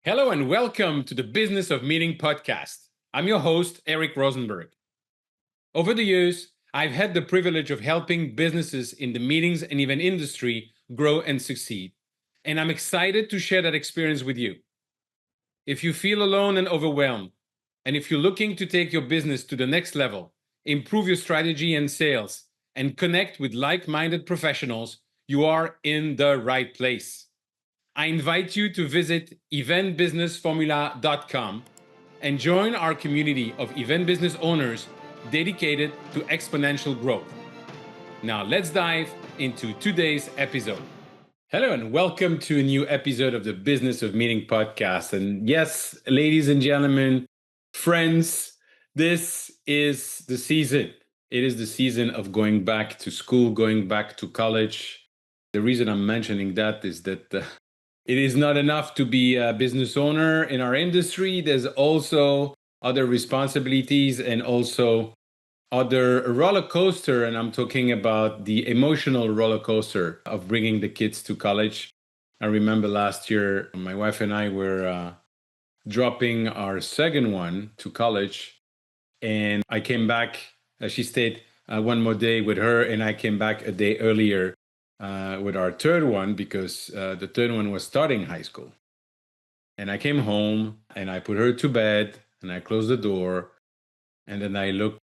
Hello and welcome to the Business of Meeting podcast. I'm your host, Eric Rosenberg. Over the years, I've had the privilege of helping businesses in the meetings and event industry grow and succeed. And I'm excited to share that experience with you. If you feel alone and overwhelmed, and if you're looking to take your business to the next level, improve your strategy and sales, and connect with like minded professionals, you are in the right place. I invite you to visit eventbusinessformula.com and join our community of event business owners dedicated to exponential growth. Now, let's dive into today's episode. Hello, and welcome to a new episode of the Business of Meeting podcast. And yes, ladies and gentlemen, friends, this is the season. It is the season of going back to school, going back to college. The reason I'm mentioning that is that it is not enough to be a business owner in our industry. There's also other responsibilities and also other roller coaster. And I'm talking about the emotional roller coaster of bringing the kids to college. I remember last year, my wife and I were dropping our second one to college. And I came back, she stayed one more day with her, and I came back a day earlier with our third one because the third one was starting high school. And I came home and I put her to bed and I closed the door. And then I looked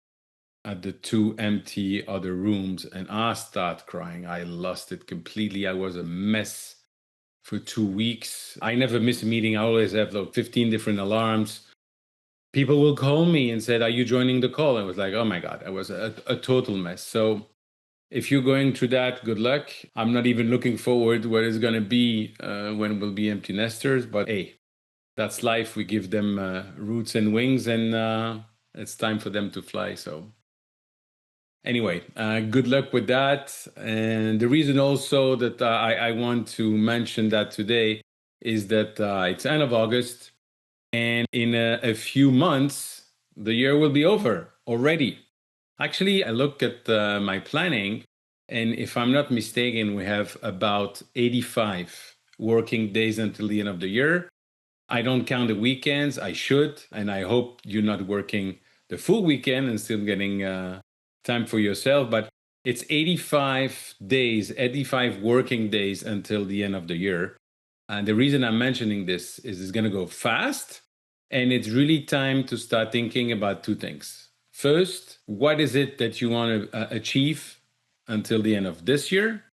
at the two empty other rooms and I started crying. I lost it completely. I was a mess for 2 weeks. I never miss a meeting. I always have like 15 different alarms. People will call me and said, "Are you joining the call?" I was like, oh my God, I was a total mess. So if you're going through that, good luck. I'm not even looking forward what it's going to be when we'll be empty nesters. But hey, that's life. We give them roots and wings, and it's time for them to fly. So anyway, good luck with that. And the reason also that I want to mention that today is that it's end of August. And in a few months, the year will be over already. Actually, I look at my planning, and if I'm not mistaken, we have about 85 working days until the end of the year. I don't count the weekends. I should, and I hope you're not working the full weekend and still getting time for yourself. But it's 85 days, 85 working days until the end of the year. And the reason I'm mentioning this is it's going to go fast. And it's really time to start thinking about two things. First, what is it that you want to achieve until the end of this year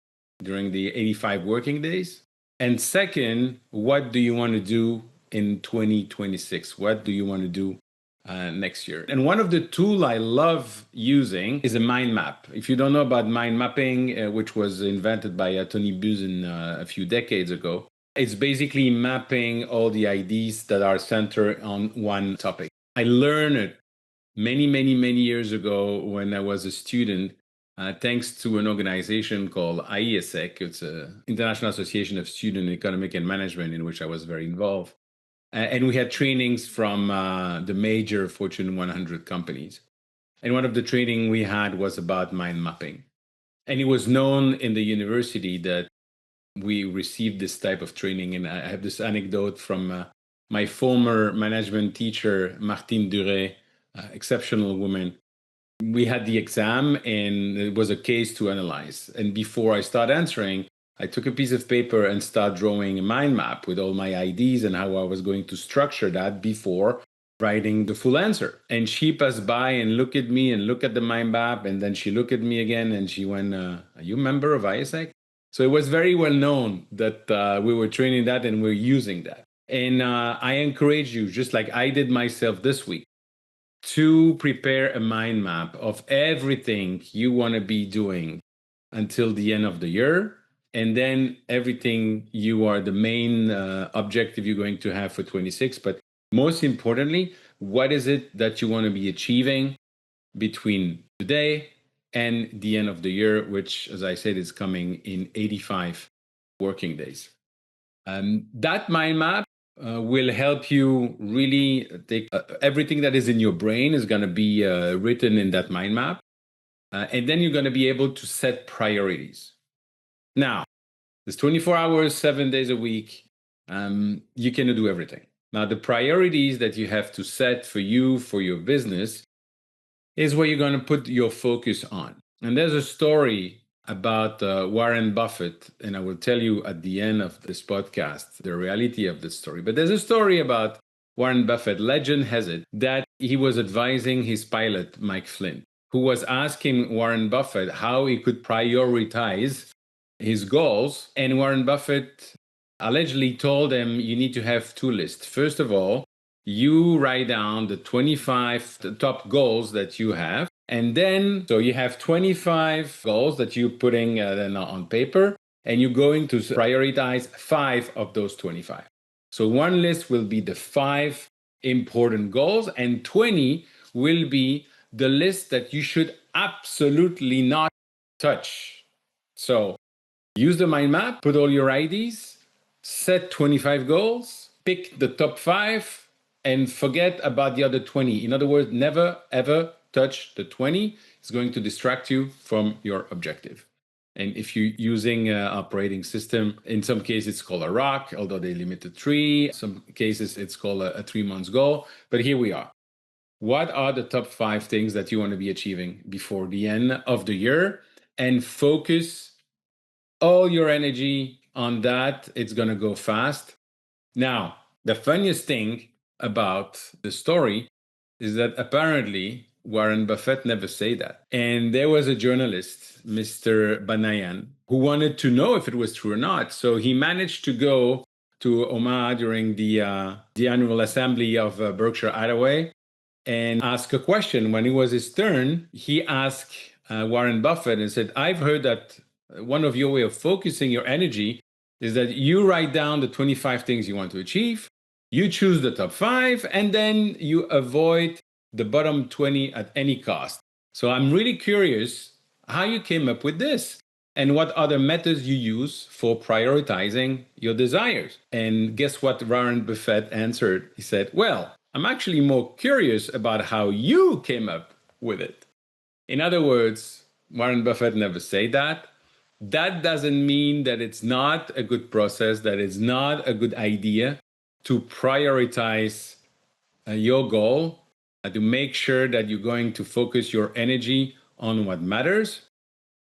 during the 85 working days? And second, what do you want to do in 2026? What do you want to do next year? And one of the tools I love using is a mind map. If you don't know about mind mapping, which was invented by Tony Buzan a few decades ago, it's basically mapping all the ideas that are centered on one topic. I learned it many, many, many years ago when I was a student, thanks to an organization called IESEC. It's an International Association of Student Economic and Management, in which I was very involved. And we had trainings from the major Fortune 100 companies. And one of the training we had was about mind mapping. And it was known in the university that we received this type of training. And I have this anecdote from my former management teacher, Martine Duret, exceptional woman. We had the exam and it was a case to analyze. And before I start answering, I took a piece of paper and start drawing a mind map with all my ideas and how I was going to structure that before writing the full answer. And she passed by and looked at me and looked at the mind map. And then she looked at me again and she went, are you a member of ISEC? So it was very well known that we were training that and we're using that. And I encourage you, just like I did myself this week, to prepare a mind map of everything you want to be doing until the end of the year. And then everything you are the main objective you're going to have for 26. But most importantly, what is it that you want to be achieving between today and the end of the year, which, as I said, is coming in 85 working days. That mind map will help you really take everything that is in your brain is going to be written in that mind map. And then you're going to be able to set priorities. Now, there's 24 hours, 7 days a week. You cannot do everything. Now, the priorities that you have to set for you, for your business, is where you're going to put your focus on. And there's a story about Warren Buffett, and I will tell you at the end of this podcast the reality of the story. But there's a story about Warren Buffett. Legend has it that he was advising his pilot, Mike Flynn, who was asking Warren Buffett how he could prioritize his goals. And Warren Buffett allegedly told him, you need to have two lists. First of all, you write down the 25 top goals that you have. And then, so you have 25 goals that you're putting then on paper, and you're going to prioritize 5 of those 25. So one list will be the 5 important goals, and 20 will be the list that you should absolutely not touch. So use the mind map, put all your IDs, set 25 goals, pick the top 5, and forget about the other 20. In other words, never ever touch the 20. It's going to distract you from your objective. And if you're using an operating system, in some cases it's called a rock, although they limit to 3. Some cases it's called a 3-month goal. But here we are. What are the top 5 things that you want to be achieving before the end of the year? And focus all your energy on that. It's going to go fast. Now, the funniest thing about the story is that apparently Warren Buffett never said that. And there was a journalist, Mr. Banayan, who wanted to know if it was true or not. So he managed to go to Omaha during the annual assembly of Berkshire Hathaway and ask a question. When it was his turn, he asked Warren Buffett and said, I've heard that one of your way of focusing your energy is that you write down the 25 things you want to achieve, you choose the top 5, and then you avoid the bottom 20 at any cost. So I'm really curious how you came up with this and what other methods you use for prioritizing your desires. And guess what Warren Buffett answered? He said, well, I'm actually more curious about how you came up with it. In other words, Warren Buffett never said that. That doesn't mean that it's not a good process, that it's not a good idea to prioritize your goal, to make sure that you're going to focus your energy on what matters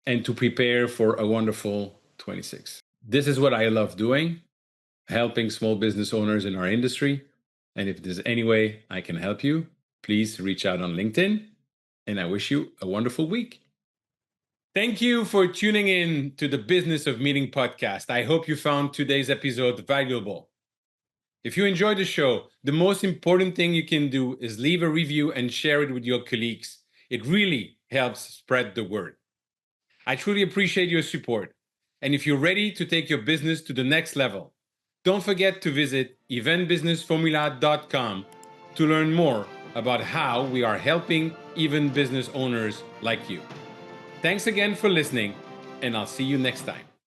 and to prepare for a wonderful 26. This is what I love doing, helping small business owners in our industry. And if there's any way I can help you, please reach out on LinkedIn. And I wish you a wonderful week. Thank you for tuning in to the Business of Meeting podcast. I hope you found today's episode valuable. If you enjoyed the show, the most important thing you can do is leave a review and share it with your colleagues. It really helps spread the word. I truly appreciate your support. And if you're ready to take your business to the next level, don't forget to visit eventbusinessformula.com to learn more about how we are helping even business owners like you. Thanks again for listening, and I'll see you next time.